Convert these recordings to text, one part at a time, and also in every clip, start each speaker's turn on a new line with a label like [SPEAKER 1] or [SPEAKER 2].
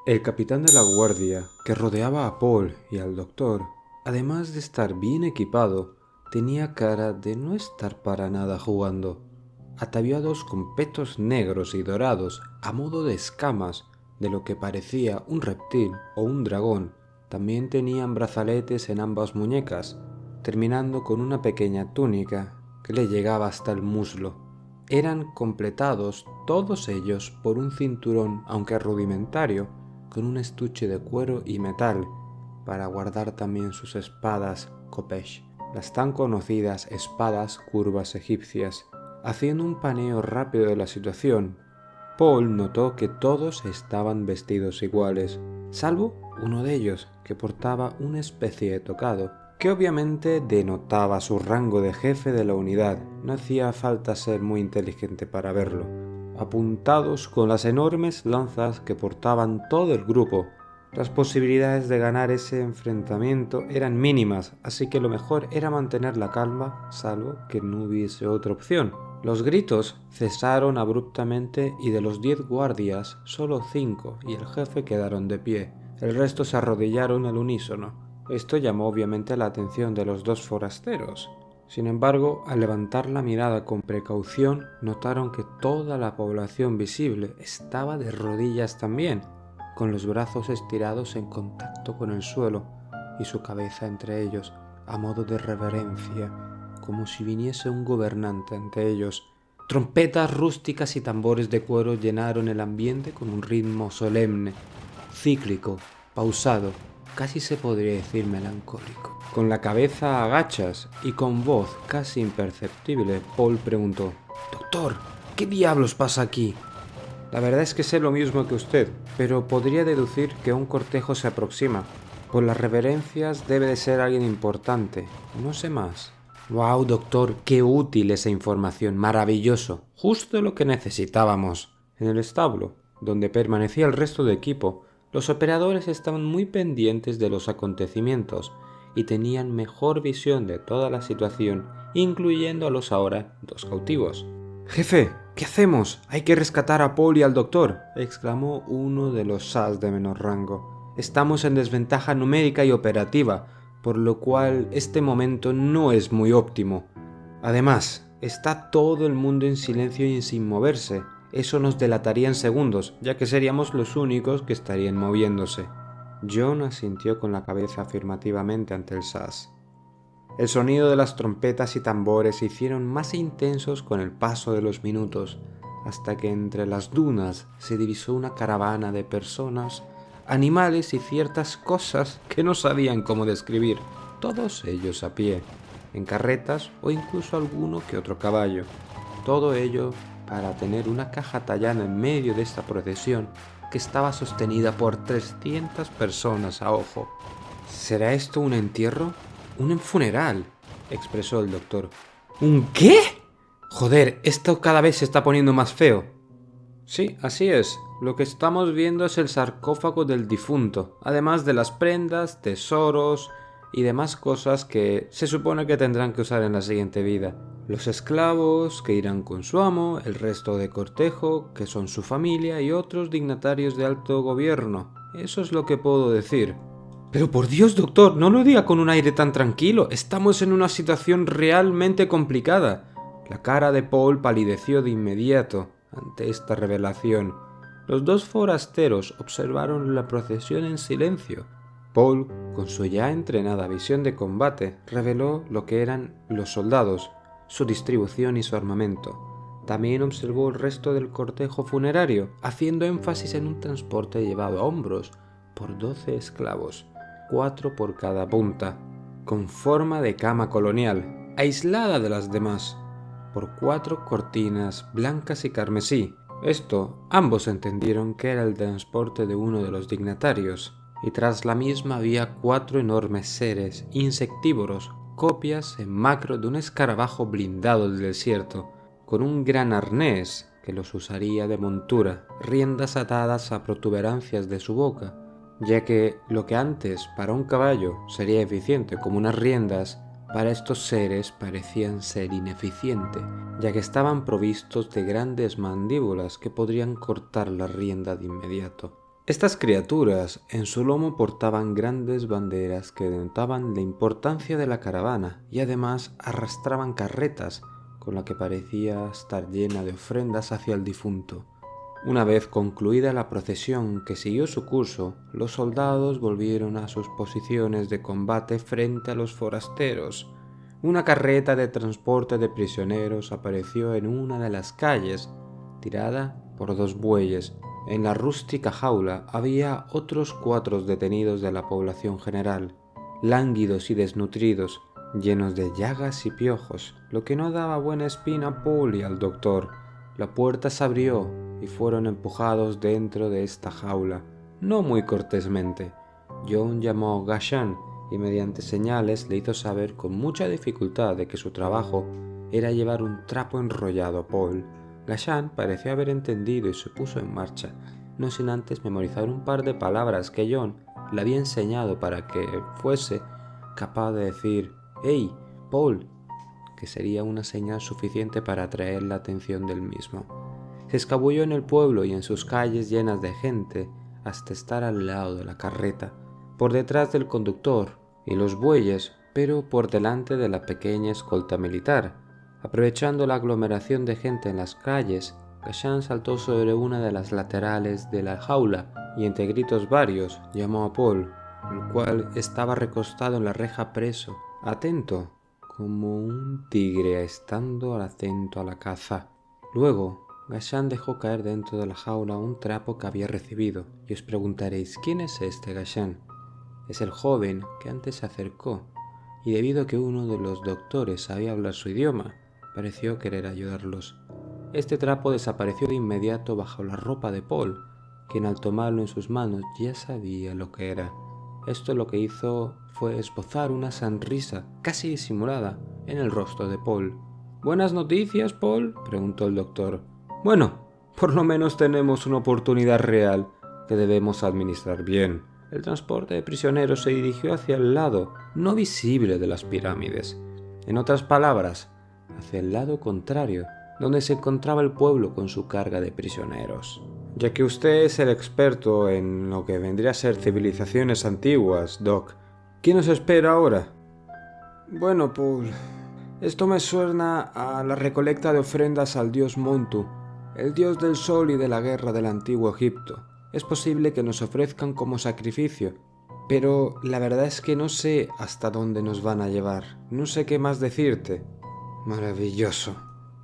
[SPEAKER 1] El capitán de la guardia, que rodeaba a Paul y al doctor, además de estar bien equipado, tenía cara de no estar para nada jugando. Ataviados con petos negros y dorados a modo de escamas de lo que parecía un reptil o un dragón, también tenían brazaletes en ambas muñecas, terminando con una pequeña túnica que le llegaba hasta el muslo. Eran completados todos ellos por un cinturón, aunque rudimentario, con un estuche de cuero y metal para guardar también sus espadas Kopesh, las tan conocidas espadas curvas egipcias. Haciendo un paneo rápido de la situación, Paul notó que todos estaban vestidos iguales, salvo uno de ellos, que portaba una especie de tocado, que obviamente denotaba su rango de jefe de la unidad. No hacía falta ser muy inteligente para verlo. Apuntados con las enormes lanzas que portaban todo el grupo, las posibilidades de ganar ese enfrentamiento eran mínimas, así que lo mejor era mantener la calma, salvo que no hubiese otra opción. Los gritos cesaron abruptamente y de los 10 guardias, solo 5 y el jefe quedaron de pie. El resto se arrodillaron al unísono. Esto llamó obviamente la atención de los dos forasteros. Sin embargo, al levantar la mirada con precaución, notaron que toda la población visible estaba de rodillas también, con los brazos estirados en contacto con el suelo y su cabeza entre ellos, a modo de reverencia, como si viniese un gobernante ante ellos. Trompetas rústicas y tambores de cuero llenaron el ambiente con un ritmo solemne, cíclico, pausado, casi se podría decir melancólico. Con la cabeza a agachas y con voz casi imperceptible, Paul preguntó: «Doctor, ¿qué diablos pasa aquí?» «La verdad es que sé lo mismo que usted, pero podría deducir que un cortejo se aproxima. Por las reverencias debe de ser alguien importante, no sé más». «Wow, doctor, qué útil esa información, maravilloso, justo lo que necesitábamos». En el establo, donde permanecía el resto del equipo, los operadores estaban muy pendientes de los acontecimientos y tenían mejor visión de toda la situación, incluyendo a los ahora 2 cautivos. «Jefe, ¿qué hacemos? Hay que rescatar a Paul y al doctor», exclamó uno de los SAS de menor rango. «Estamos en desventaja numérica y operativa, por lo cual este momento no es muy óptimo. Además, está todo el mundo en silencio y sin moverse. Eso nos delataría en segundos, ya que seríamos los únicos que estarían moviéndose». John asintió con la cabeza afirmativamente ante el SAS. El sonido de las trompetas y tambores se hicieron más intensos con el paso de los minutos, hasta que entre las dunas se divisó una caravana de personas, animales y ciertas cosas que no sabían cómo describir, todos ellos a pie, en carretas o incluso alguno que otro caballo. Todo ello para tener una caja tallada en medio de esta procesión que estaba sostenida por 300 personas a ojo. «¿Será esto un entierro? Un funeral», expresó el doctor. «¿Un qué? Joder, esto cada vez se está poniendo más feo». «Sí, así es. Lo que estamos viendo es el sarcófago del difunto, además de las prendas, tesoros y demás cosas que se supone que tendrán que usar en la siguiente vida. Los esclavos que irán con su amo, el resto de cortejo, que son su familia, y otros dignatarios de alto gobierno. Eso es lo que puedo decir». «Pero por Dios, doctor, no lo diga con un aire tan tranquilo. Estamos en una situación realmente complicada». La cara de Paul palideció de inmediato ante esta revelación. Los 2 forasteros observaron la procesión en silencio. Paul, con su ya entrenada visión de combate, reveló lo que eran los soldados, su distribución y su armamento. También observó el resto del cortejo funerario, haciendo énfasis en un transporte llevado a hombros por 12 esclavos, 4 por cada punta, con forma de cama colonial, aislada de las demás, por 4 cortinas blancas y carmesí. Esto ambos entendieron que era el transporte de uno de los dignatarios, y tras la misma había 4 enormes seres insectívoros, copias en macro de un escarabajo blindado del desierto, con un gran arnés que los usaría de montura, riendas atadas a protuberancias de su boca, ya que lo que antes para un caballo sería eficiente como unas riendas, para estos seres parecían ser ineficiente, ya que estaban provistos de grandes mandíbulas que podrían cortar la rienda de inmediato. Estas criaturas en su lomo portaban grandes banderas que denotaban la importancia de la caravana y además arrastraban carretas con la que parecía estar llena de ofrendas hacia el difunto. Una vez concluida la procesión que siguió su curso, los soldados volvieron a sus posiciones de combate frente a los forasteros. Una carreta de transporte de prisioneros apareció en una de las calles, tirada por 2 bueyes. En la rústica jaula había otros 4 detenidos de la población general, lánguidos y desnutridos, llenos de llagas y piojos, lo que no daba buena espina a Paul y al doctor. La puerta se abrió y fueron empujados dentro de esta jaula, no muy cortésmente. John llamó a Gashan y mediante señales le hizo saber con mucha dificultad de que su trabajo era llevar un trapo enrollado a Paul. Gashan pareció haber entendido y se puso en marcha, no sin antes memorizar un par de palabras que John le había enseñado para que fuese capaz de decir «¡Hey, Paul!», que sería una señal suficiente para atraer la atención del mismo. Se escabulló en el pueblo y en sus calles llenas de gente hasta estar al lado de la carreta, por detrás del conductor y los bueyes, pero por delante de la pequeña escolta militar. Aprovechando la aglomeración de gente en las calles, Gashan saltó sobre una de las laterales de la jaula y entre gritos varios llamó a Paul, el cual estaba recostado en la reja preso, atento, como un tigre estando atento a la caza. Luego, Gashan dejó caer dentro de la jaula un trapo que había recibido, y os preguntaréis, ¿quién es este Gashan? Es el joven que antes se acercó, y debido a que uno de los doctores sabía hablar su idioma, pareció querer ayudarlos. Este trapo desapareció de inmediato bajo la ropa de Paul, quien al tomarlo en sus manos ya sabía lo que era. Esto lo que hizo fue esbozar una sonrisa casi disimulada en el rostro de Paul. «¿Buenas noticias, Paul?», preguntó el doctor. «Bueno, por lo menos tenemos una oportunidad real que debemos administrar bien». El transporte de prisioneros se dirigió hacia el lado no visible de las pirámides. En otras palabras, hacia el lado contrario, donde se encontraba el pueblo con su carga de prisioneros. Ya que usted es el experto en lo que vendría a ser civilizaciones antiguas, Doc, ¿qué nos espera ahora? Bueno, Paul, esto me suena a la recolecta de ofrendas al dios Montu, el dios del sol y de la guerra del antiguo Egipto. Es posible que nos ofrezcan como sacrificio, pero la verdad es que no sé hasta dónde nos van a llevar. No sé qué más decirte. Maravilloso.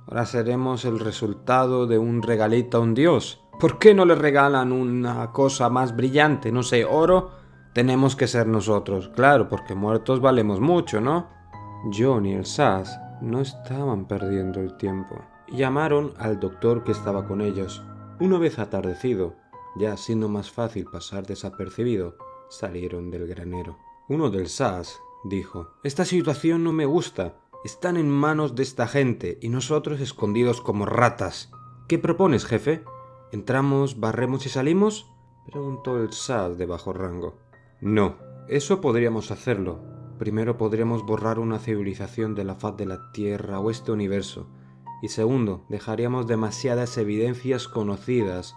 [SPEAKER 1] Ahora seremos el resultado de un regalito a un dios. ¿Por qué no le regalan una cosa más brillante? No sé, oro. Tenemos que ser nosotros. Claro, porque muertos valemos mucho, ¿no? John y el SAS no estaban perdiendo el tiempo. Llamaron al doctor que estaba con ellos. Una vez atardecido, ya siendo más fácil pasar desapercibido, salieron del granero. Uno del SAS dijo: «Esta situación no me gusta. Están en manos de esta gente y nosotros escondidos como ratas. ¿Qué propones, jefe? ¿Entramos, barremos y salimos?», preguntó el SAS de bajo rango. «No, eso podríamos hacerlo. Primero podríamos borrar una civilización de la faz de la Tierra o este universo. Y segundo, dejaríamos demasiadas evidencias conocidas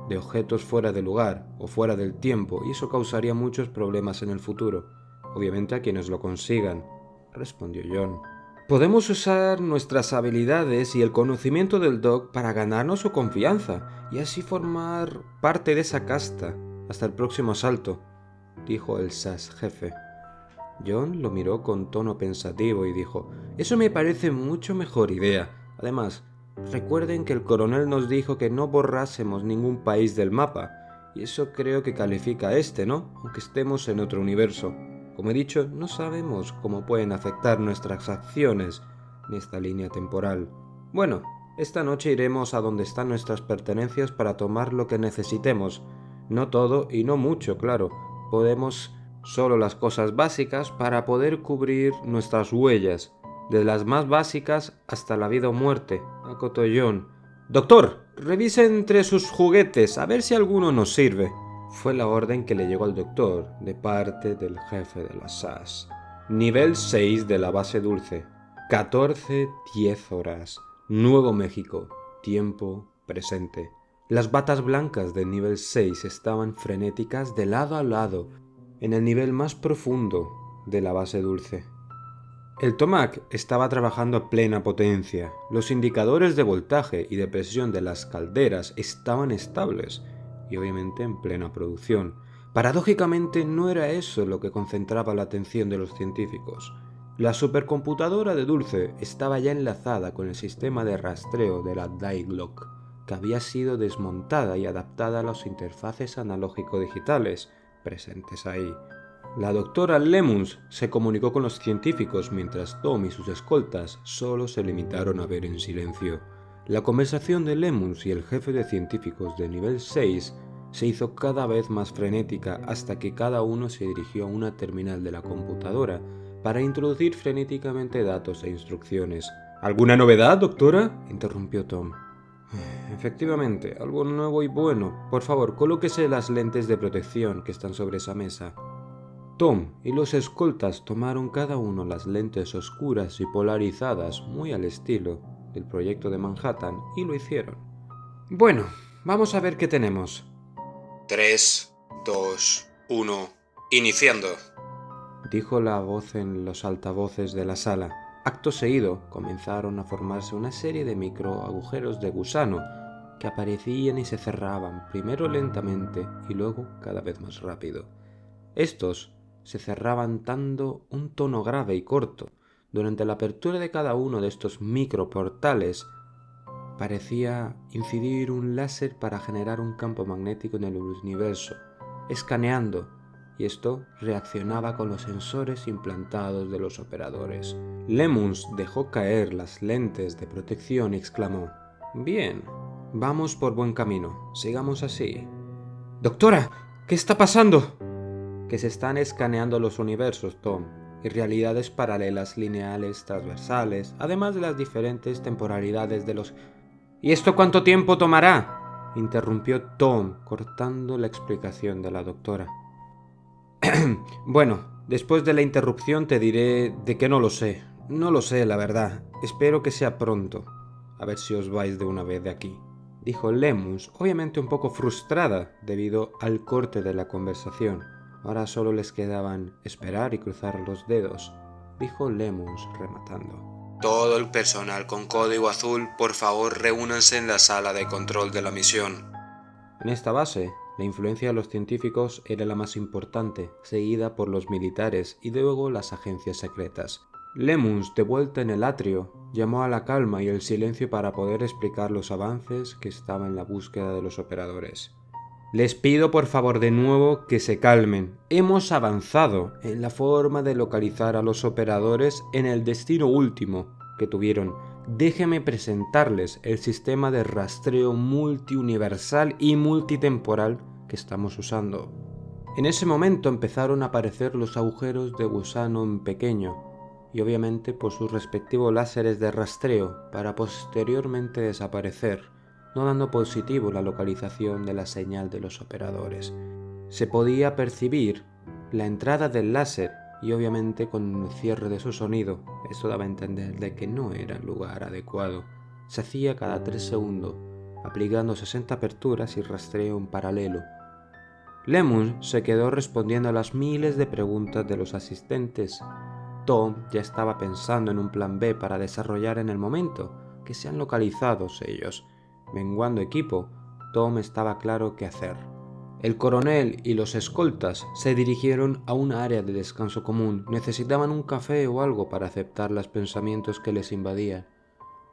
[SPEAKER 1] de objetos fuera de lugar o fuera del tiempo, y eso causaría muchos problemas en el futuro, obviamente a quienes lo consigan», respondió John. «Podemos usar nuestras habilidades y el conocimiento del Doc para ganarnos su confianza y así formar parte de esa casta hasta el próximo asalto», dijo el SAS jefe. John lo miró con tono pensativo y dijo: «Eso me parece mucho mejor idea. Además, recuerden que el coronel nos dijo que no borrásemos ningún país del mapa, y eso creo que califica a este, ¿no? Aunque estemos en otro universo. Como he dicho, no sabemos cómo pueden afectar nuestras acciones en esta línea temporal. Bueno, esta noche iremos a donde están nuestras pertenencias para tomar lo que necesitemos. No todo y no mucho, claro. Podemos solo las cosas básicas para poder cubrir nuestras huellas, de las más básicas hasta la vida o muerte», acotó John. «Doctor, revise entre sus juguetes a ver si alguno nos sirve», fue la orden que le llegó al doctor de parte del jefe de la SAS. Nivel 6 de la base dulce. 14:10 horas. Nuevo México. Tiempo presente. Las batas blancas del nivel 6 estaban frenéticas de lado a lado en el nivel más profundo de la base dulce. El Tomac estaba trabajando a plena potencia. Los indicadores de voltaje y de presión de las calderas estaban estables y obviamente en plena producción. Paradójicamente no era eso lo que concentraba la atención de los científicos. La supercomputadora de Dulce estaba ya enlazada con el sistema de rastreo de la Daiglock, que había sido desmontada y adaptada a las interfaces analógico-digitales presentes ahí. La doctora Lemons se comunicó con los científicos mientras Tom y sus escoltas solo se limitaron a ver en silencio. La conversación de Lemons y el jefe de científicos de nivel 6 se hizo cada vez más frenética hasta que cada uno se dirigió a una terminal de la computadora para introducir frenéticamente datos e instrucciones. ¿Alguna novedad, doctora?, interrumpió Tom. Efectivamente, algo nuevo y bueno. Por favor, colóquese las lentes de protección que están sobre esa mesa. Tom y los escoltas tomaron cada uno las lentes oscuras y polarizadas muy al estilo del proyecto de Manhattan y lo hicieron. Bueno, vamos a ver qué tenemos.
[SPEAKER 2] 3, 2, 1, iniciando,
[SPEAKER 1] dijo la voz en los altavoces de la sala. Acto seguido comenzaron a formarse una serie de micro agujeros de gusano que aparecían y se cerraban, primero lentamente y luego cada vez más rápido. Estos se cerraban dando un tono grave y corto. Durante la apertura de cada uno de estos microportales parecía incidir un láser para generar un campo magnético en el universo, escaneando, y esto reaccionaba con los sensores implantados de los operadores. Lemons dejó caer las lentes de protección y exclamó: «Bien, vamos por buen camino, sigamos así». «Doctora, ¿qué está pasando?». «Que se están escaneando los universos, Tom, y realidades paralelas, lineales, transversales, además de las diferentes temporalidades de los...». «¿Y esto cuánto tiempo tomará?», interrumpió Tom, cortando la explicación de la doctora. «Bueno, después de la interrupción te diré de que no lo sé. No lo sé, la verdad. Espero que sea pronto. A ver si os vais de una vez de aquí», dijo Lemons, obviamente un poco frustrada debido al corte de la conversación. Ahora solo les quedaban esperar y cruzar los dedos, dijo Lemons rematando.
[SPEAKER 2] Todo el personal con código azul, por favor, reúnanse en la sala de control de la misión.
[SPEAKER 1] En esta base, la influencia de los científicos era la más importante, seguida por los militares y luego las agencias secretas. Lemons, de vuelta en el atrio, llamó a la calma y el silencio para poder explicar los avances que estaba en la búsqueda de los operadores. «Les pido por favor de nuevo que se calmen. Hemos avanzado en la forma de localizar a los operadores en el destino último que tuvieron. Déjenme presentarles el sistema de rastreo multiuniversal y multitemporal que estamos usando». En ese momento empezaron a aparecer los agujeros de gusano en pequeño y obviamente por sus respectivos láseres de rastreo para posteriormente desaparecer, no dando positivo la localización de la señal de los operadores. Se podía percibir la entrada del láser y obviamente con el cierre de su sonido, esto daba a entender de que no era el lugar adecuado. Se hacía cada 3 segundos, aplicando 60 aperturas y rastreo en paralelo. Lemons se quedó respondiendo a las miles de preguntas de los asistentes. Tom ya estaba pensando en un plan B para desarrollar en el momento que sean localizados ellos. Menguando equipo, Tom estaba claro qué hacer. El coronel y los escoltas se dirigieron a un área de descanso común. Necesitaban un café o algo para aceptar los pensamientos que les invadían.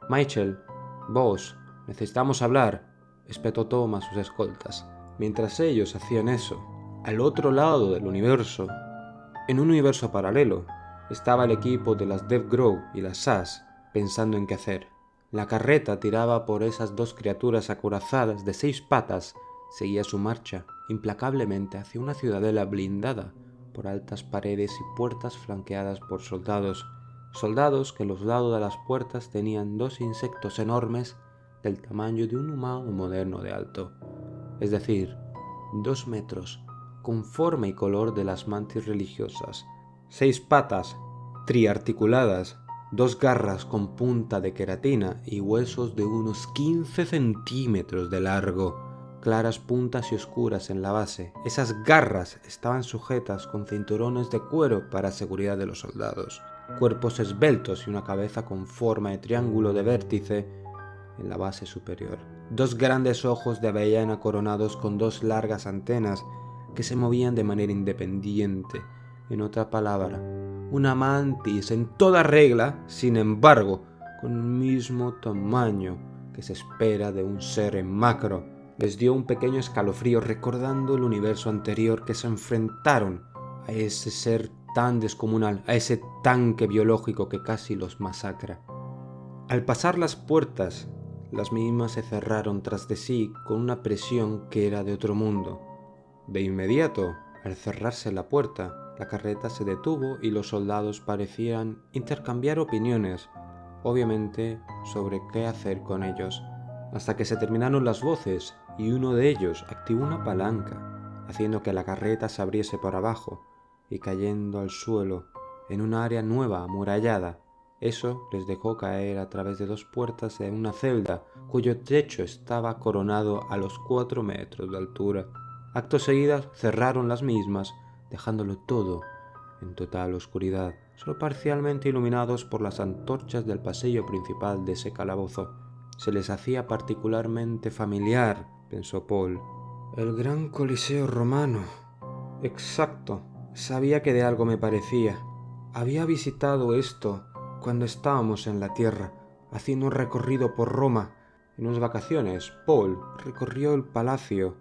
[SPEAKER 1] «Michael, vos, necesitamos hablar», espetó Tom a sus escoltas. Mientras ellos hacían eso, al otro lado del universo, en un universo paralelo, estaba el equipo de las Death Grow y las SAS pensando en qué hacer. La carreta tirada por esas dos criaturas acorazadas de 6 patas seguía su marcha implacablemente hacia una ciudadela blindada por altas paredes y puertas flanqueadas por soldados que a los lados de las puertas tenían 2 insectos enormes del tamaño de un humano moderno de alto, es decir, 2 metros, con forma y color de las mantis religiosas. 6 patas triarticuladas, 2 garras con punta de queratina y huesos de unos 15 centímetros de largo. claras puntas y oscuras en la base. Esas garras estaban sujetas con cinturones de cuero para seguridad de los soldados, cuerpos esbeltos y una cabeza con forma de triángulo de vértice en la base superior. 2 grandes ojos de avellana coronados con 2 largas antenas que se movían de manera independiente. En otra palabra, una mantis en toda regla, sin embargo, con el mismo tamaño que se espera de un ser en macro. Les dio un pequeño escalofrío recordando el universo anterior que se enfrentaron a ese ser tan descomunal, a ese tanque biológico que casi los masacra. Al pasar las puertas, las mismas se cerraron tras de sí con una presión que era de otro mundo. De inmediato, al cerrarse la puerta, la carreta se detuvo y los soldados parecían intercambiar opiniones, obviamente sobre qué hacer con ellos, hasta que se terminaron las voces y uno de ellos activó una palanca, haciendo que la carreta se abriese por abajo y cayendo al suelo en un área nueva amurallada. Eso les dejó caer a través de 2 puertas en una celda cuyo techo estaba coronado a los 4 metros de altura. Acto seguido cerraron las mismas, dejándolo todo en total oscuridad, solo parcialmente iluminados por las antorchas del pasillo principal de ese calabozo. Se les hacía particularmente familiar, pensó Paul. El gran Coliseo romano. Exacto, sabía que de algo me parecía. Había visitado esto cuando estábamos en la Tierra, haciendo un recorrido por Roma. En unas vacaciones, Paul recorrió el Palacio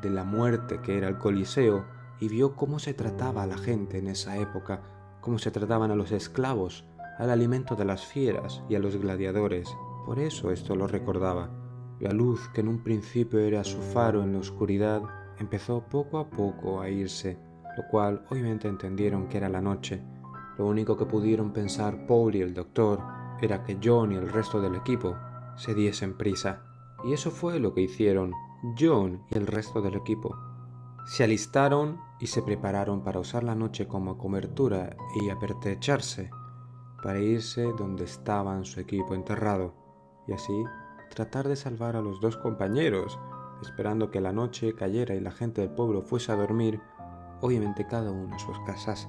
[SPEAKER 1] de la Muerte, que era el Coliseo, y vio cómo se trataba a la gente en esa época, cómo se trataban a los esclavos, al alimento de las fieras y a los gladiadores. Por eso esto lo recordaba. La luz, que en un principio era su faro en la oscuridad, empezó poco a poco a irse, lo cual obviamente entendieron que era la noche. Lo único que pudieron pensar Paul y el doctor era que John y el resto del equipo se diesen prisa. Y eso fue lo que hicieron John y el resto del equipo. Se alistaron y se prepararon para usar la noche como cobertura y apertrecharse, para irse donde estaban su equipo enterrado, y así tratar de salvar a los 2 compañeros, esperando que la noche cayera y la gente del pueblo fuese a dormir, obviamente cada uno en sus casas.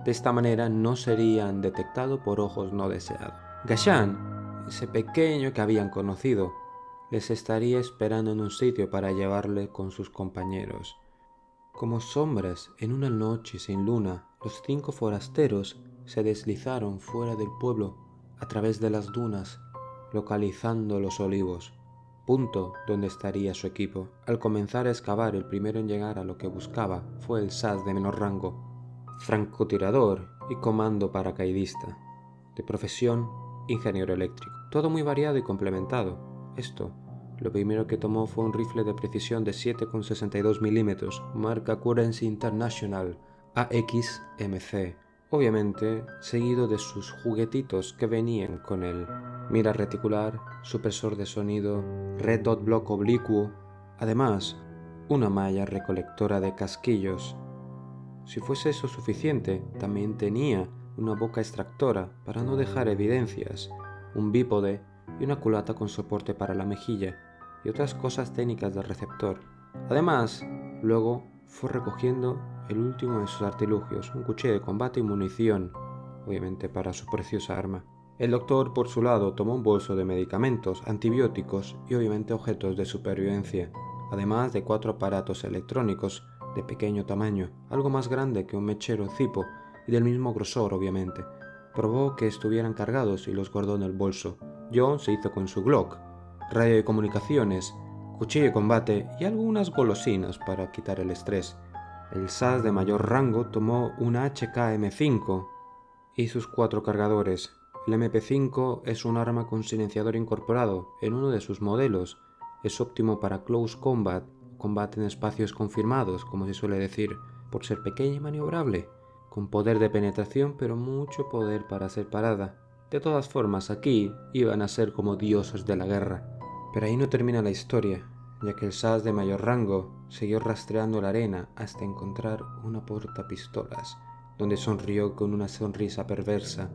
[SPEAKER 1] De esta manera no serían detectados por ojos no deseados. Gashan, ese pequeño que habían conocido, les estaría esperando en un sitio para llevarle con sus compañeros. Como sombras en una noche sin luna, los 5 forasteros se deslizaron fuera del pueblo a través de las dunas, localizando los olivos, punto donde estaría su equipo. Al comenzar a excavar, el primero en llegar a lo que buscaba fue el SAS de menor rango, francotirador y comando paracaidista, de profesión ingeniero eléctrico. Todo muy variado y complementado. Lo primero que tomó fue un rifle de precisión de 7,62 milímetros, marca Currency International AXMC, obviamente seguido de sus juguetitos que venían con él: mira reticular, supresor de sonido, red dot block oblicuo, además una malla recolectora de casquillos. Si fuese eso suficiente, también tenía una boca extractora para no dejar evidencias, un bípode y una culata con soporte para la mejilla, y otras cosas técnicas del receptor. Además, luego fue recogiendo el último de sus artilugios, un cuchillo de combate y munición, obviamente para su preciosa arma. El doctor, por su lado, tomó un bolso de medicamentos, antibióticos y obviamente objetos de supervivencia, además de 4 aparatos electrónicos de pequeño tamaño, algo más grande que un mechero Zippo y del mismo grosor obviamente. Probó que estuvieran cargados y los guardó en el bolso. John se hizo con su Glock, radio de comunicaciones, cuchillo de combate y algunas golosinas para quitar el estrés. El SAS de mayor rango tomó una HK-M5 y sus 4 cargadores. El MP5 es un arma con silenciador incorporado en uno de sus modelos. Es óptimo para close combat, combate en espacios confirmados, como se suele decir, por ser pequeña y maniobrable, con poder de penetración pero mucho poder para ser parada. De todas formas, aquí iban a ser como dioses de la guerra. Pero ahí no termina la historia, ya que el SAS de mayor rango siguió rastreando la arena hasta encontrar una portapistolas, donde sonrió con una sonrisa perversa,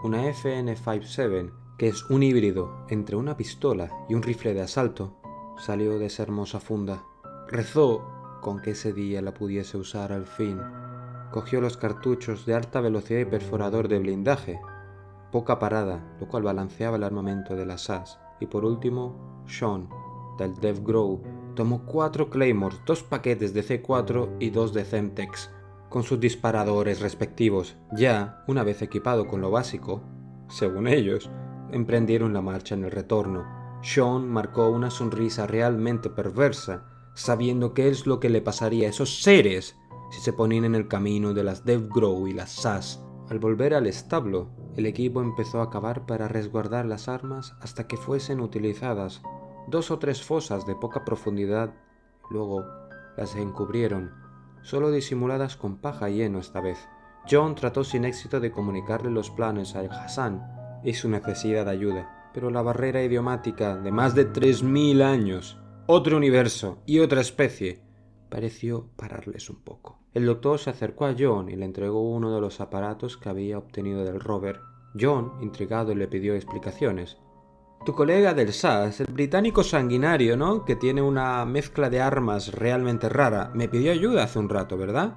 [SPEAKER 1] una FN-57, que es un híbrido entre una pistola y un rifle de asalto, salió de esa hermosa funda. Rezó con que ese día la pudiese usar al fin. Cogió los cartuchos de alta velocidad y perforador de blindaje. Poca parada, lo cual balanceaba el armamento de las SAS. Y por último, Sean, del Death Grow, tomó 4 Claymores, 2 paquetes de C4 y 2 de Semtex, con sus disparadores respectivos. Ya, una vez equipado con lo básico, según ellos, emprendieron la marcha en el retorno. Sean marcó una sonrisa realmente perversa, sabiendo qué es lo que le pasaría a esos seres si se ponían en el camino de las Death Grow y las SAS. Al volver al establo, el equipo empezó a cavar para resguardar las armas hasta que fuesen utilizadas. 2 o 3 fosas de poca profundidad, luego las encubrieron, solo disimuladas con paja y heno esta vez. John trató sin éxito de comunicarle los planes a Hassan y su necesidad de ayuda, pero la barrera idiomática de más de 3000 años, otro universo y otra especie, pareció pararles un poco. El doctor se acercó a John y le entregó uno de los aparatos que había obtenido del rover. John, intrigado, le pidió explicaciones. Tu colega del SAS, el británico sanguinario, ¿no? Que tiene una mezcla de armas realmente rara, me pidió ayuda hace un rato, ¿verdad?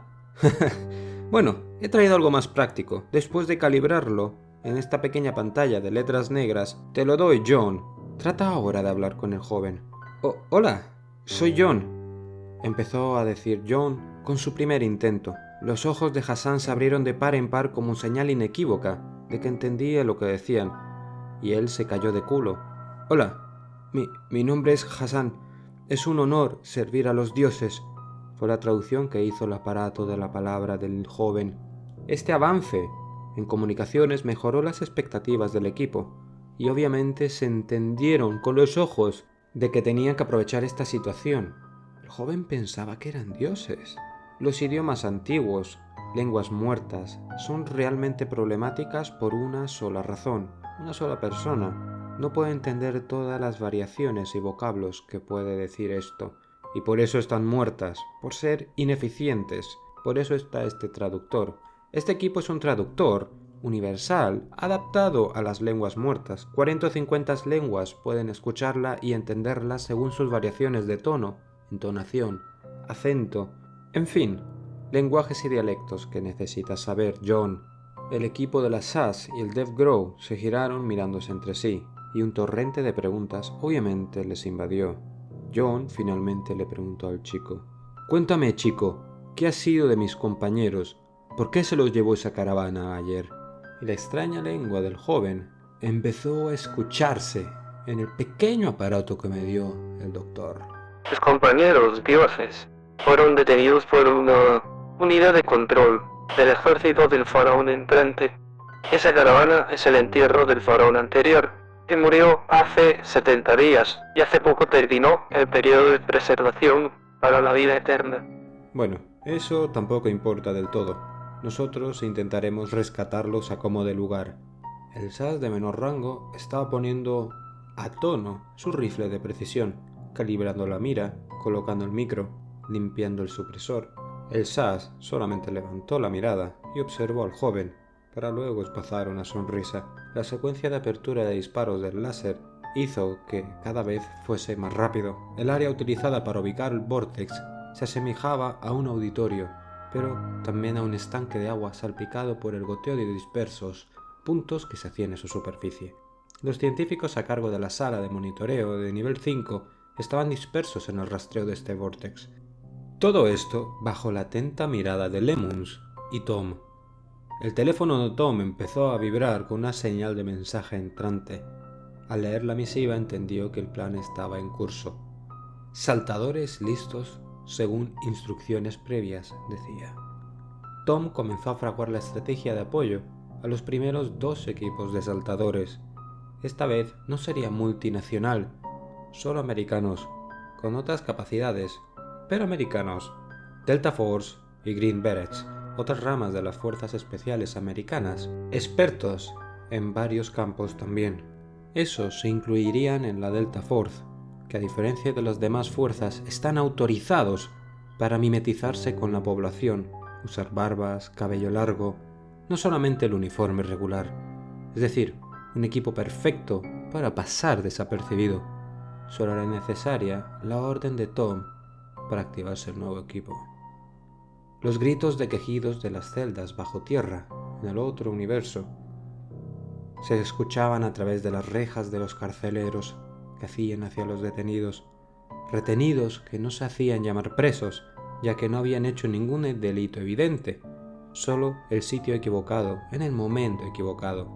[SPEAKER 1] Bueno, he traído algo más práctico. Después de calibrarlo, en esta pequeña pantalla de letras negras, te lo doy, John. Trata ahora de hablar con el joven. Oh, hola, soy John. Empezó a decir John con su primer intento. Los ojos de Hassan se abrieron de par en par como señal inequívoca de que entendía lo que decían, y él se cayó de culo. Hola, mi nombre es Hassan. Es un honor servir a los dioses. Fue la traducción que hizo el aparato de la palabra del joven. Este avance en comunicaciones mejoró las expectativas del equipo, y obviamente se entendieron con los ojos de que tenían que aprovechar esta situación. El joven pensaba que eran dioses. Los idiomas antiguos, lenguas muertas, son realmente problemáticas por una sola razón. Una sola persona no puede entender todas las variaciones y vocablos que puede decir esto, y por eso están muertas, por ser ineficientes. Por eso está este traductor. Este equipo es un traductor universal, adaptado a las lenguas muertas. 40 o 50 lenguas pueden escucharla y entenderla según sus variaciones de tono, entonación, acento, en fin, lenguajes y dialectos que necesitas saber, John. El equipo de la SAS y el Death Grow se giraron mirándose entre sí, y un torrente de preguntas obviamente les invadió. John finalmente le preguntó al chico: Cuéntame, chico, ¿qué ha sido de mis compañeros? ¿Por qué se los llevó esa caravana ayer? Y la extraña lengua del joven empezó a escucharse en el pequeño aparato que me dio el doctor.
[SPEAKER 3] Sus compañeros dioses fueron detenidos por una unidad de control del ejército del faraón entrante. Esa caravana es el entierro del faraón anterior, que murió hace 70 días y hace poco terminó el periodo de preservación para la vida eterna.
[SPEAKER 1] Bueno, eso tampoco importa del todo. Nosotros intentaremos rescatarlos a como de lugar. El SAS de menor rango estaba poniendo a tono su rifle de precisión, calibrando la mira, colocando el micro, limpiando el supresor. El SAS solamente levantó la mirada y observó al joven, para luego esbozar una sonrisa. La secuencia de apertura de disparos del láser hizo que cada vez fuese más rápido. El área utilizada para ubicar el vórtex se asemejaba a un auditorio, pero también a un estanque de agua salpicado por el goteo de dispersos puntos que se hacían en su superficie. Los científicos a cargo de la sala de monitoreo de nivel 5 estaban dispersos en el rastreo de este vórtex. Todo esto bajo la atenta mirada de Lemons y Tom. El teléfono de Tom empezó a vibrar con una señal de mensaje entrante. Al leer la misiva entendió que el plan estaba en curso. Saltadores listos según instrucciones previas, decía. Tom comenzó a fraguar la estrategia de apoyo a los primeros 2 equipos de saltadores. Esta vez no sería multinacional, solo americanos, con otras capacidades, pero americanos. Delta Force y Green Berets, otras ramas de las fuerzas especiales americanas, expertos en varios campos también. Esos se incluirían en la Delta Force, que a diferencia de las demás fuerzas están autorizados para mimetizarse con la población, usar barbas, cabello largo, no solamente el uniforme regular, es decir, un equipo perfecto para pasar desapercibido. solo era necesaria la orden de Tom para activarse el nuevo equipo. Los gritos de quejidos de las celdas bajo tierra, en el otro universo, se escuchaban a través de las rejas de los carceleros que hacían hacia los detenidos, retenidos que no se hacían llamar presos, ya que no habían hecho ningún delito evidente, solo el sitio equivocado, en el momento equivocado.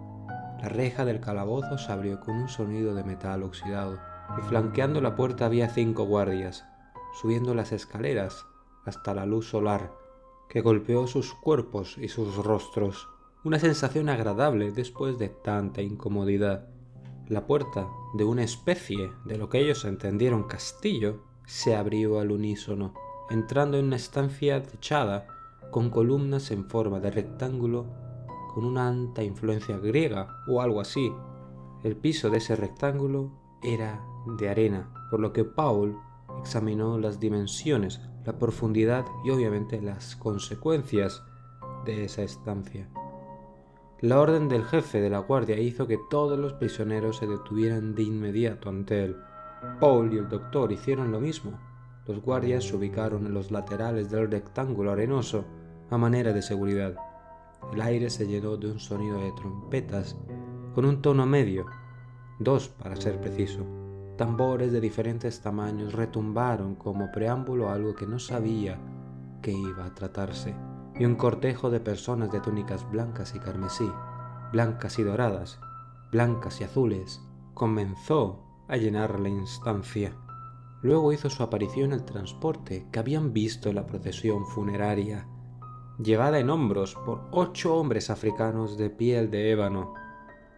[SPEAKER 1] La reja del calabozo se abrió con un sonido de metal oxidado, y flanqueando la puerta había 5 guardias, subiendo las escaleras hasta la luz solar, que golpeó sus cuerpos y sus rostros. Una sensación agradable después de tanta incomodidad. La puerta de una especie de lo que ellos entendieron castillo se abrió al unísono, entrando en una estancia techada con columnas en forma de rectángulo con una alta influencia griega o algo así. El piso de ese rectángulo era de arena, por lo que Paul examinó las dimensiones, la profundidad y obviamente las consecuencias de esa estancia. La orden del jefe de la guardia hizo que todos los prisioneros se detuvieran de inmediato ante él. Paul y el doctor hicieron lo mismo. Los guardias se ubicaron en los laterales del rectángulo arenoso a manera de seguridad. El aire se llenó de un sonido de trompetas con un tono medio, 2 para ser preciso. Tambores de diferentes tamaños retumbaron como preámbulo a algo que no sabía que iba a tratarse, y un cortejo de personas de túnicas blancas y carmesí, blancas y doradas, blancas y azules, comenzó a llenar la instancia. Luego hizo su aparición el transporte que habían visto en la procesión funeraria, llevada en hombros por 8 hombres africanos de piel de ébano,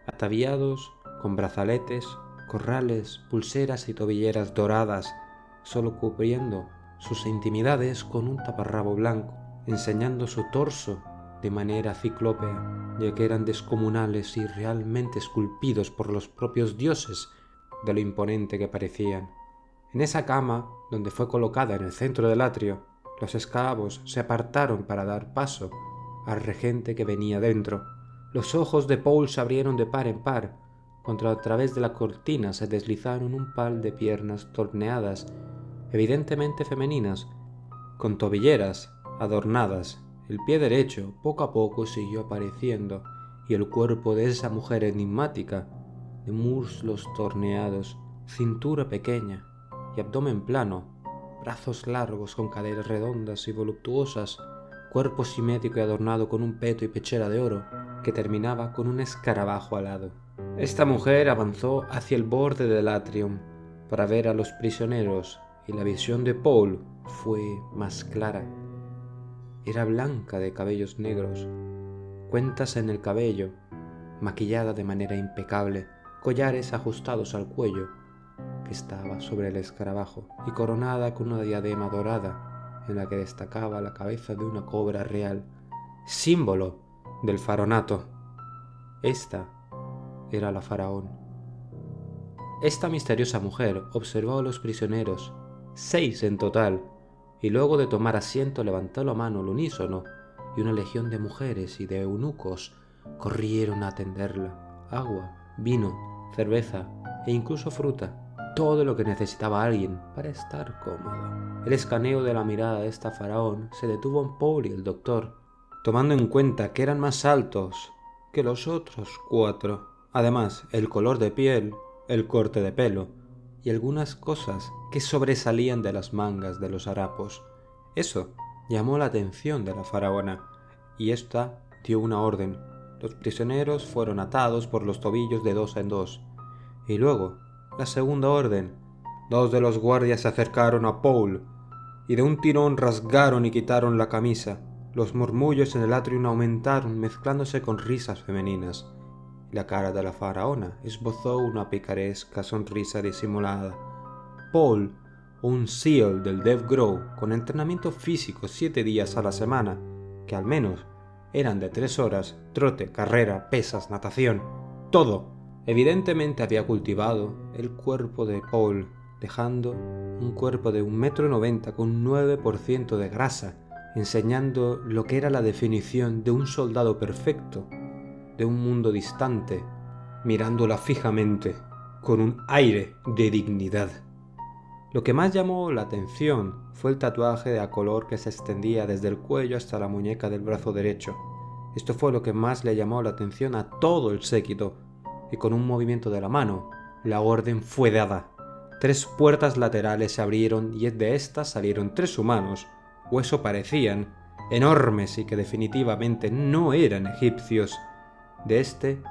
[SPEAKER 1] ataviados con brazaletes, corrales, pulseras y tobilleras doradas, solo cubriendo sus intimidades con un taparrabo blanco, enseñando su torso de manera ciclópea, ya que eran descomunales y realmente esculpidos por los propios dioses de lo imponente que parecían. En esa cama, donde fue colocada en el centro del atrio, los esclavos se apartaron para dar paso al regente que venía dentro. Los ojos de Paul se abrieron de par en par, cuando a través de la cortina se deslizaron un par de piernas torneadas, evidentemente femeninas, con tobilleras adornadas. El pie derecho poco a poco siguió apareciendo, y el cuerpo de esa mujer enigmática, de muslos torneados, cintura pequeña y abdomen plano, brazos largos con caderas redondas y voluptuosas, cuerpo simétrico y adornado con un peto y pechera de oro que terminaba con un escarabajo alado. Esta mujer avanzó hacia el borde del atrium para ver a los prisioneros, y la visión de Paul fue más clara. Era blanca de cabellos negros, cuentas en el cabello, maquillada de manera impecable, collares ajustados al cuello que estaba sobre el escarabajo y coronada con una diadema dorada en la que destacaba la cabeza de una cobra real, símbolo del faraonato. Esta era la faraón. Esta misteriosa mujer observó a los prisioneros, 6 en total, y luego de tomar asiento levantó la mano al unísono, y una legión de mujeres y de eunucos corrieron a atenderla. Agua, vino, cerveza e incluso fruta, todo lo que necesitaba alguien para estar cómodo. El escaneo de la mirada de esta faraón se detuvo en Paul y el doctor, tomando en cuenta que eran más altos que los otros 4. Además, el color de piel, el corte de pelo y algunas cosas que sobresalían de las mangas de los harapos. Eso llamó la atención de la faraona, y ésta dio una orden. Los prisioneros fueron atados por los tobillos de 2 en 2, y luego, la segunda orden, 2 de los guardias se acercaron a Paul, y de un tirón rasgaron y quitaron la camisa. Los murmullos en el atrium aumentaron mezclándose con risas femeninas. La cara de la faraona esbozó una picaresca sonrisa disimulada. Paul, un SEAL del Death Grow con entrenamiento físico 7 días a la semana, que al menos eran de 3 horas, trote, carrera, pesas, natación, todo. Evidentemente había cultivado el cuerpo de Paul, dejando un cuerpo de 1,90 m con 9% de grasa, enseñando lo que era la definición de un soldado perfecto, de un mundo distante, mirándola fijamente, con un aire de dignidad. Lo que más llamó la atención fue el tatuaje a color que se extendía desde el cuello hasta la muñeca del brazo derecho. Esto fue lo que más le llamó la atención a todo el séquito, y con un movimiento de la mano, la orden fue dada. 3 puertas laterales se abrieron y de estas salieron 3 humanos, o eso parecían, enormes y que definitivamente no eran egipcios, de este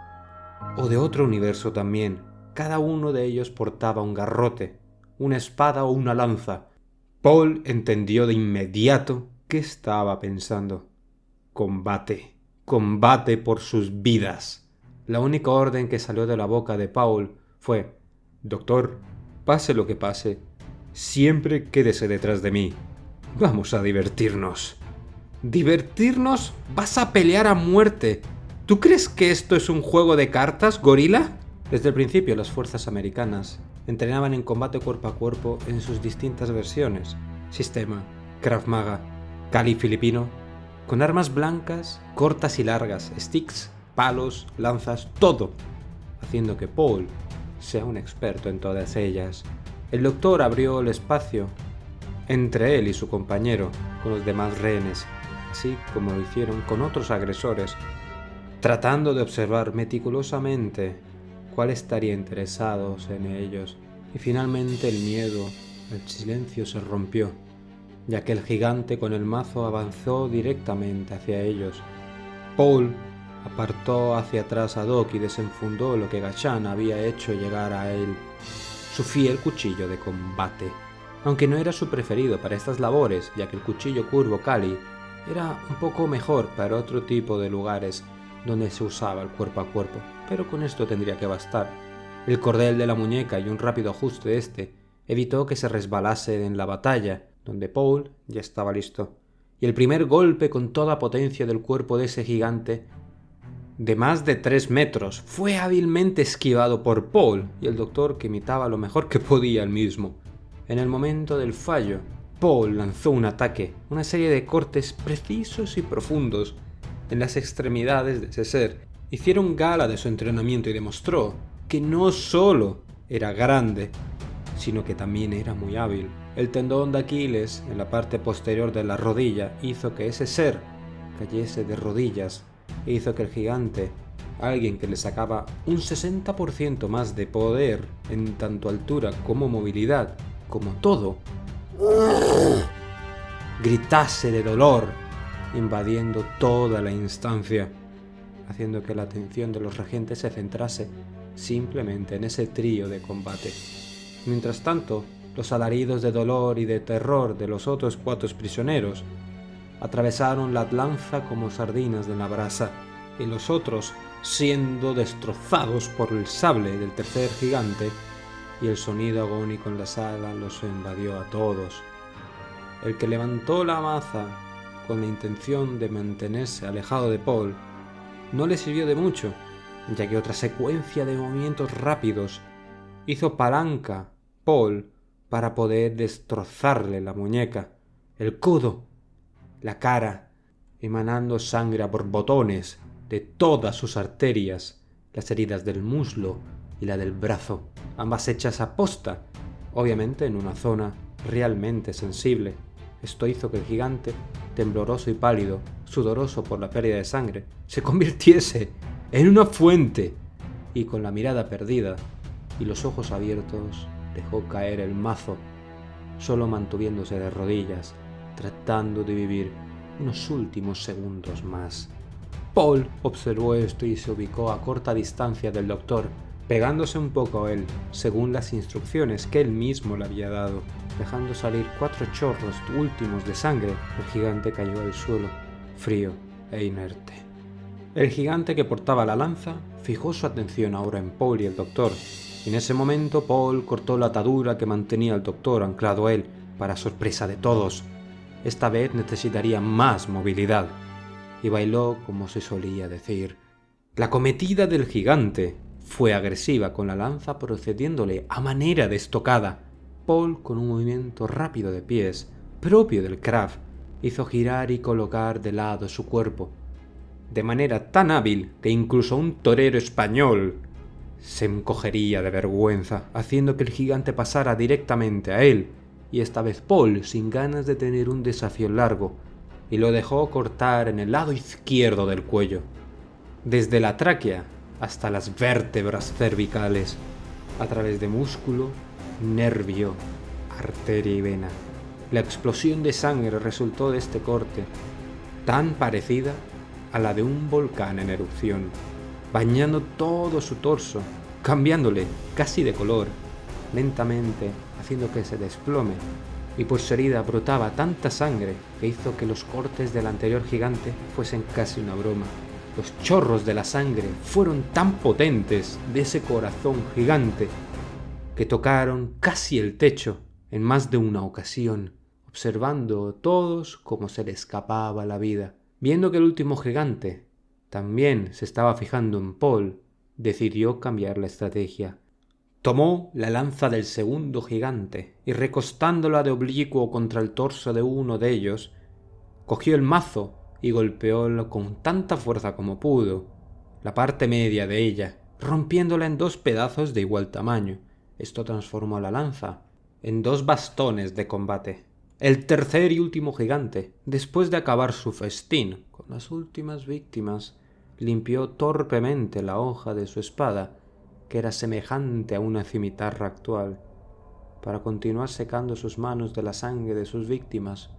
[SPEAKER 1] o de otro universo también. Cada uno de ellos portaba un garrote, una espada o una lanza. Paul entendió de inmediato qué estaba pensando. Combate, combate por sus vidas. La única orden que salió de la boca de Paul fue: Doctor, pase lo que pase, siempre quédese detrás de mí. Vamos a divertirnos. ¿Divertirnos? ¿Vas a pelear a muerte? ¿Tú crees que esto es un juego de cartas, gorila? Desde el principio las fuerzas americanas entrenaban en combate cuerpo a cuerpo en sus distintas versiones: sistema, Krav Maga, Kali filipino, con armas blancas, cortas y largas, sticks, palos, lanzas, todo, haciendo que Paul sea un experto en todas ellas. El doctor abrió el espacio entre él y su compañero con los demás rehenes, así como lo hicieron con otros agresores, tratando de observar meticulosamente cuál estaría interesados en ellos. Y finalmente el miedo, el silencio se rompió, ya que el gigante con el mazo avanzó directamente hacia ellos. Paul apartó hacia atrás a Doc y desenfundó lo que Gachan había hecho llegar a él, su fiel cuchillo de combate, aunque no era su preferido para estas labores, ya que el cuchillo curvo Kali era un poco mejor para otro tipo de lugares donde se usaba el cuerpo a cuerpo, pero con esto tendría que bastar. El cordel de la muñeca y un rápido ajuste de este evitó que se resbalase en la batalla, donde Paul ya estaba listo, y el primer golpe con toda potencia del cuerpo de ese gigante de más de 3 metros fue hábilmente esquivado por Paul y el doctor, que imitaba lo mejor que podía el mismo. En el momento del fallo, Paul lanzó un ataque, una serie de cortes precisos y profundos en las extremidades de ese ser. Hicieron gala de su entrenamiento y demostró que no solo era grande, sino que también era muy hábil. El tendón de Aquiles en la parte posterior de la rodilla hizo que ese ser cayese de rodillas e hizo que el gigante, alguien que le sacaba un 60% más de poder en tanto altura como movilidad, como todo, gritase de dolor, invadiendo toda la instancia, haciendo que la atención de los regentes se centrase simplemente en ese trío de combate. Mientras tanto, los alaridos de dolor y de terror de los otros 4 prisioneros atravesaron la lanza como sardinas de la brasa, y los otros siendo destrozados por el sable del tercer gigante, y el sonido agónico en la sala los invadió a todos. El que levantó la maza con la intención de mantenerse alejado de Paul no le sirvió de mucho, ya que otra secuencia de movimientos rápidos hizo palanca Paul para poder destrozarle la muñeca, el codo, la cara, emanando sangre a borbotones de todas sus arterias, las heridas del muslo y la del brazo, ambas hechas a posta, obviamente en una zona realmente sensible. Esto hizo que el gigante, tembloroso y pálido, sudoroso por la pérdida de sangre, se convirtiese en una fuente, y con la mirada perdida y los ojos abiertos dejó caer el mazo, solo mantuviéndose de rodillas, tratando de vivir unos últimos segundos más. Paul observó esto y se ubicó a corta distancia del doctor, pegándose un poco a él, según las instrucciones que él mismo le había dado. Dejando salir 4 chorros últimos de sangre, el gigante cayó al suelo, frío e inerte. El gigante que portaba la lanza fijó su atención ahora en Paul y el doctor, y en ese momento Paul cortó la atadura que mantenía al doctor anclado a él, para sorpresa de todos. Esta vez necesitaría más movilidad, y bailó como se solía decir. La cometida del gigante fue agresiva, con la lanza procediéndole a manera de estocada. Paul, con un movimiento rápido de pies, propio del Krav, hizo girar y colocar de lado su cuerpo, de manera tan hábil que incluso un torero español se encogería de vergüenza, haciendo que el gigante pasara directamente a él, y esta vez Paul, sin ganas de tener un desafío largo, y lo dejó cortar en el lado izquierdo del cuello, desde la tráquea hasta las vértebras cervicales, a través de músculo, nervio, arteria y vena. La explosión de sangre resultó de este corte, tan parecida a la de un volcán en erupción, bañando todo su torso, cambiándole casi de color, lentamente haciendo que se desplome, y por su herida brotaba tanta sangre que hizo que los cortes del anterior gigante fuesen casi una broma. Los chorros de la sangre fueron tan potentes de ese corazón gigante que tocaron casi el techo en más de una ocasión, observando todos cómo se le escapaba la vida. Viendo que el último gigante también se estaba fijando en Paul, decidió cambiar la estrategia. Tomó la lanza del segundo gigante y, recostándola de oblicuo contra el torso de uno de ellos, cogió el mazo y golpeólo con tanta fuerza como pudo, la parte media de ella, rompiéndola en dos pedazos de igual tamaño. Esto transformó la lanza en dos bastones de combate. El tercer y último gigante, después de acabar su festín con las últimas víctimas, limpió torpemente la hoja de su espada, que era semejante a una cimitarra actual, para continuar secando sus manos de la sangre de sus víctimas,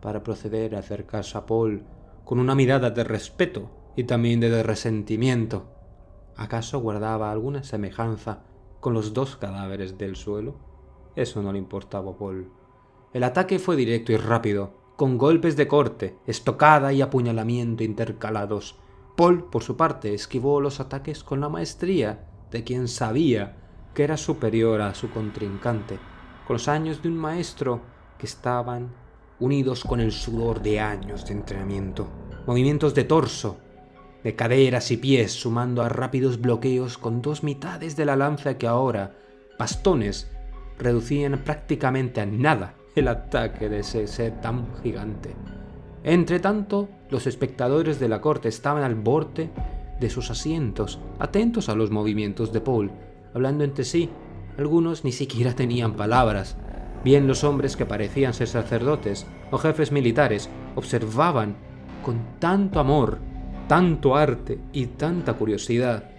[SPEAKER 1] para proceder a acercarse a Paul con una mirada de respeto y también de resentimiento. ¿Acaso guardaba alguna semejanza con los dos cadáveres del suelo? Eso no le importaba a Paul. El ataque fue directo y rápido, con golpes de corte, estocada y apuñalamiento intercalados. Paul, por su parte, esquivó los ataques con la maestría de quien sabía que era superior a su contrincante, con los años de un maestro que estaban unidos con el sudor de años de entrenamiento. Movimientos de torso, de caderas y pies, sumando a rápidos bloqueos con dos mitades de la lanza que ahora, bastones, reducían prácticamente a nada el ataque de ese ser tan gigante. Entre tanto, los espectadores de la corte estaban al borde de sus asientos, atentos a los movimientos de Paul, hablando entre sí. Algunos ni siquiera tenían palabras. Bien los hombres que parecían ser sacerdotes o jefes militares observaban con tanto amor, tanto arte y tanta curiosidad,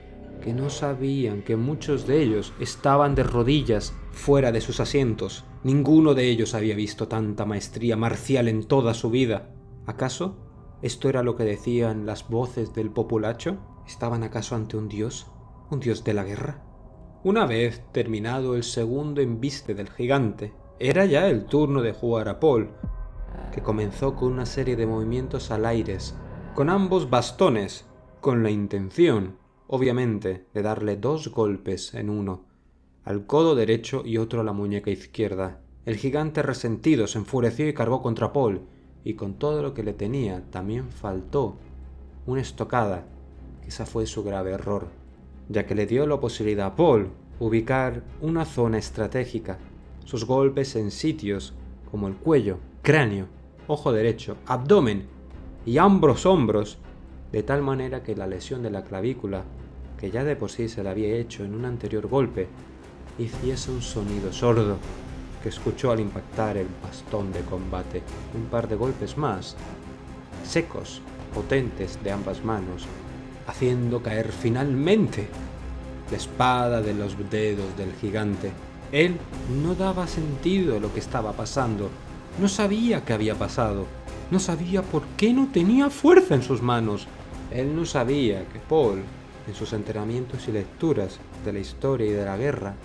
[SPEAKER 1] que no sabían que muchos de ellos estaban de rodillas fuera de sus asientos. Ninguno de ellos había visto tanta maestría marcial en toda su vida. ¿Acaso esto era lo que decían las voces del populacho? ¿Estaban acaso ante un dios de la guerra? Una vez terminado el segundo embiste del gigante, era ya el turno de jugar a Paul, que comenzó con una serie de movimientos al aire, con ambos bastones, con la intención, obviamente, de darle dos golpes en uno, al codo derecho y otro a la muñeca izquierda. El gigante resentido se enfureció y cargó contra Paul, y con todo lo que le tenía también faltó una estocada. Esa fue su grave error, ya que le dio la posibilidad a Paul ubicar una zona estratégica, sus golpes en sitios como el cuello, cráneo, ojo derecho, abdomen y ambos hombros, de tal manera que la lesión de la clavícula, que ya de por sí se la había hecho en un anterior golpe, hiciese un sonido sordo que escuchó al impactar el bastón de combate. Un par de golpes más, secos, potentes de ambas manos, haciendo caer finalmente la espada de los dedos del gigante. Él no daba sentido a lo que estaba pasando, no sabía qué había pasado, no sabía por qué no tenía fuerza en sus manos. Él no sabía que Paul, en sus entrenamientos y lecturas de la historia y de la guerra,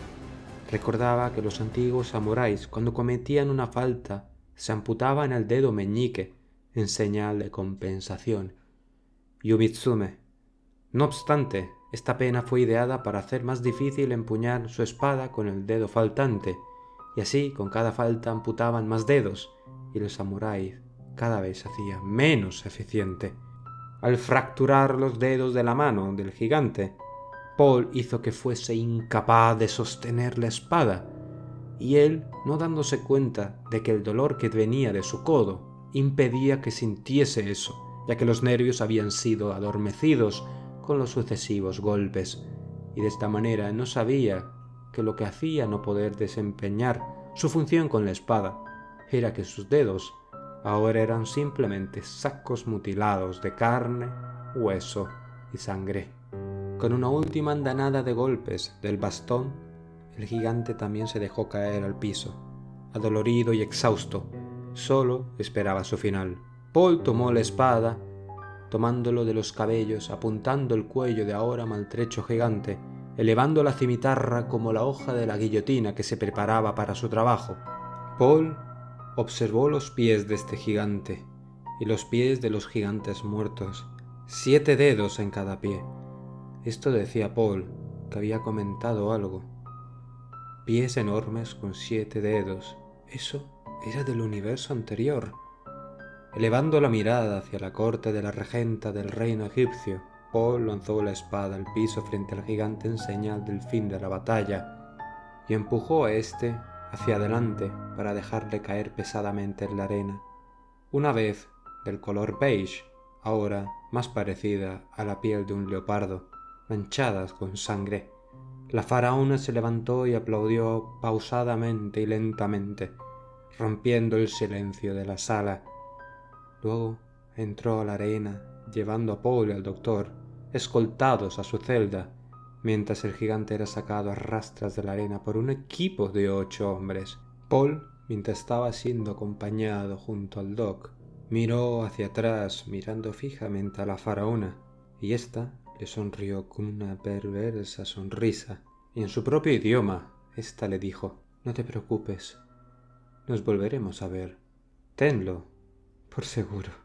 [SPEAKER 1] recordaba que los antiguos samuráis, cuando cometían una falta, se amputaban el dedo meñique en señal de compensación. Yubitsume. No obstante, esta pena fue ideada para hacer más difícil empuñar su espada con el dedo faltante, y así con cada falta amputaban más dedos, y el samurái cada vez se hacía menos eficiente. Al fracturar los dedos de la mano del gigante, Paul hizo que fuese incapaz de sostener la espada, y él, no dándose cuenta de que el dolor que venía de su codo impedía que sintiese eso, ya que los nervios habían sido adormecidos con los sucesivos golpes, y de esta manera no sabía que lo que hacía no poder desempeñar su función con la espada era que sus dedos ahora eran simplemente sacos mutilados de carne, hueso y sangre. Con una última andanada de golpes del bastón, el gigante también se dejó caer al piso. Adolorido y exhausto, solo esperaba su final. Paul tomó la espada, tomándolo de los cabellos, apuntando el cuello de ahora maltrecho gigante, elevando la cimitarra como la hoja de la guillotina que se preparaba para su trabajo. Paul observó los pies de este gigante y los pies de los gigantes muertos, 7 dedos en cada pie. Esto decía Paul, que había comentado algo. Pies enormes con 7 dedos. Eso era del universo anterior. Elevando la mirada hacia la corte de la regenta del reino egipcio, Paul lanzó la espada al piso frente al gigante en señal del fin de la batalla y empujó a éste hacia adelante para dejarle caer pesadamente en la arena. Una vez del color beige, ahora más parecida a la piel de un leopardo, manchadas con sangre, la faraona se levantó y aplaudió pausadamente y lentamente, rompiendo el silencio de la sala. Luego entró a la arena, llevando a Paul y al doctor, escoltados a su celda, mientras el gigante era sacado a rastras de la arena por un equipo de 8 hombres. Paul, mientras estaba siendo acompañado junto al doc, miró hacia atrás mirando fijamente a la faraona, y ésta le sonrió con una perversa sonrisa, y en su propio idioma, ésta le dijo: «No te preocupes, nos volveremos a ver. Tenlo por seguro».